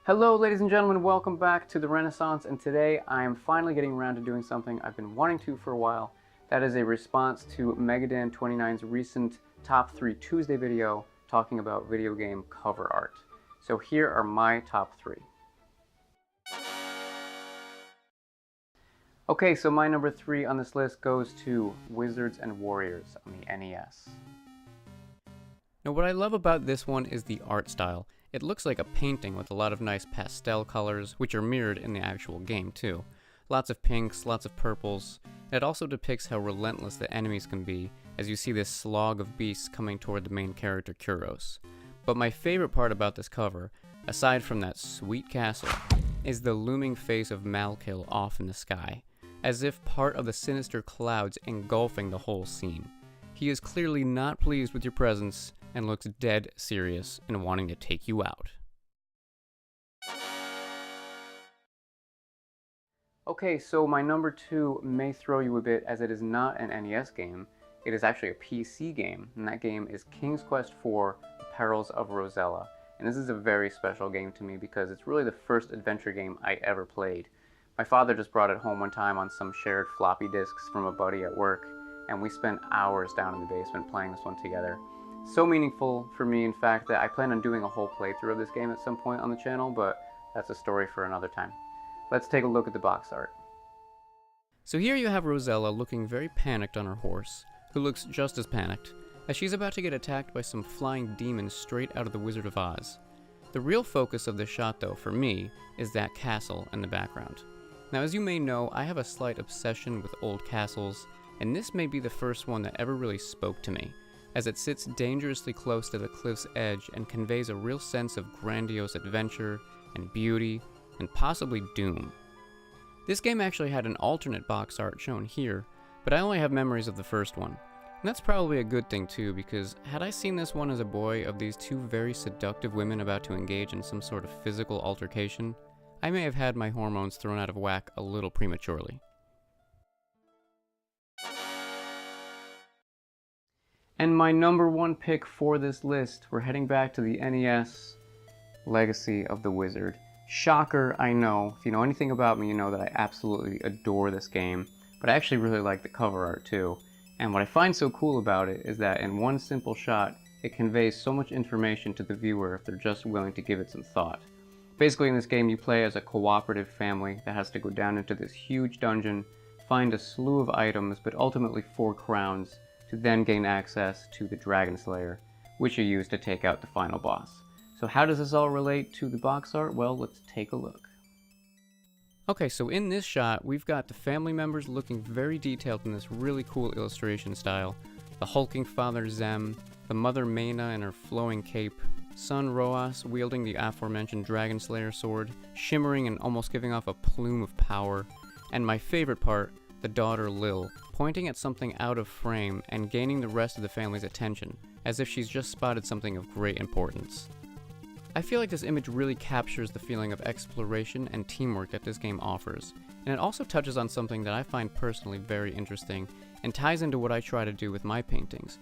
Hello ladies and gentlemen, welcome back to the Renaissance, and today I am finally getting around to doing something I've been wanting to for a while. That is a response to MegaDan29's recent Top 3 Tuesday video talking about video game cover art. So here are my top 3. Okay, so my number 3 on this list goes to Wizards and Warriors on the NES. Now what I love about this one is the art style. It looks like a painting with a lot of nice pastel colors, which are mirrored in the actual game too. Lots of pinks, lots of purples. It also depicts how relentless the enemies can be, as you see this slog of beasts coming toward the main character Kuros. But my favorite part about this cover, aside from that sweet castle, is the looming face of Malkil off in the sky, as if part of the sinister clouds engulfing the whole scene. He is clearly not pleased with your presence, and looks dead serious in wanting to take you out. Okay, so my number 2 may throw you a bit, as it is not an NES game. It is actually a PC game, and that game is King's Quest IV: The Perils of Rosella. And this is a very special game to me because it's really the first adventure game I ever played. My father just brought it home one time on some shared floppy disks from a buddy at work, and we spent hours down in the basement playing this one together. So meaningful for me, in fact, that I plan on doing a whole playthrough of this game at some point on the channel, but that's a story for another time. Let's take a look at the box art. So here you have Rosella looking very panicked on her horse, who looks just as panicked, as she's about to get attacked by some flying demons straight out of the Wizard of Oz. The real focus of this shot, though, for me, is that castle in the background. Now, as you may know, I have a slight obsession with old castles, and this may be the first one that ever really spoke to me, as it sits dangerously close to the cliff's edge and conveys a real sense of grandiose adventure and beauty and possibly doom. This game actually had an alternate box art shown here, but I only have memories of the first one. And that's probably a good thing too, because had I seen this one as a boy of these two very seductive women about to engage in some sort of physical altercation, I may have had my hormones thrown out of whack a little prematurely. And my number 1 pick for this list, we're heading back to the NES Legacy of the Wizard. Shocker, I know. If you know anything about me, you know that I absolutely adore this game, but I actually really like the cover art too. And what I find so cool about it is that in one simple shot, it conveys so much information to the viewer if they're just willing to give it some thought. Basically, in this game, you play as a cooperative family that has to go down into this huge dungeon, find a slew of items, but ultimately 4 crowns, to then gain access to the Dragon Slayer, which you use to take out the final boss. So how does this all relate to the box art? Well, let's take a look. Okay, so in this shot, we've got the family members looking very detailed in this really cool illustration style. The hulking father Zem, the mother Mena in her flowing cape, son Roas wielding the aforementioned Dragon Slayer sword, shimmering and almost giving off a plume of power, and my favorite part, the daughter Lil, pointing at something out of frame and gaining the rest of the family's attention, as if she's just spotted something of great importance. I feel like this image really captures the feeling of exploration and teamwork that this game offers, and it also touches on something that I find personally very interesting and ties into what I try to do with my paintings.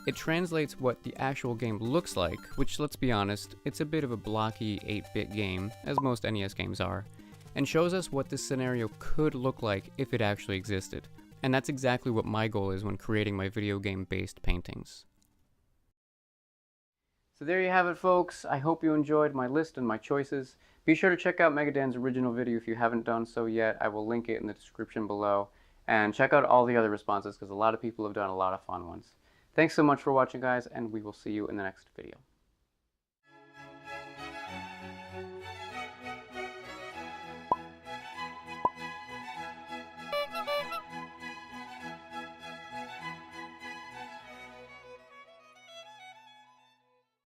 It translates what the actual game looks like, which, let's be honest, it's a bit of a blocky 8-bit game, as most NES games are, and shows us what this scenario could look like if it actually existed. And that's exactly what my goal is when creating my video game-based paintings. So there you have it, folks. I hope you enjoyed my list and my choices. Be sure to check out MegaDan's original video if you haven't done so yet. I will link it in the description below. And check out all the other responses, because a lot of people have done a lot of fun ones. Thanks so much for watching, guys, and we will see you in the next video.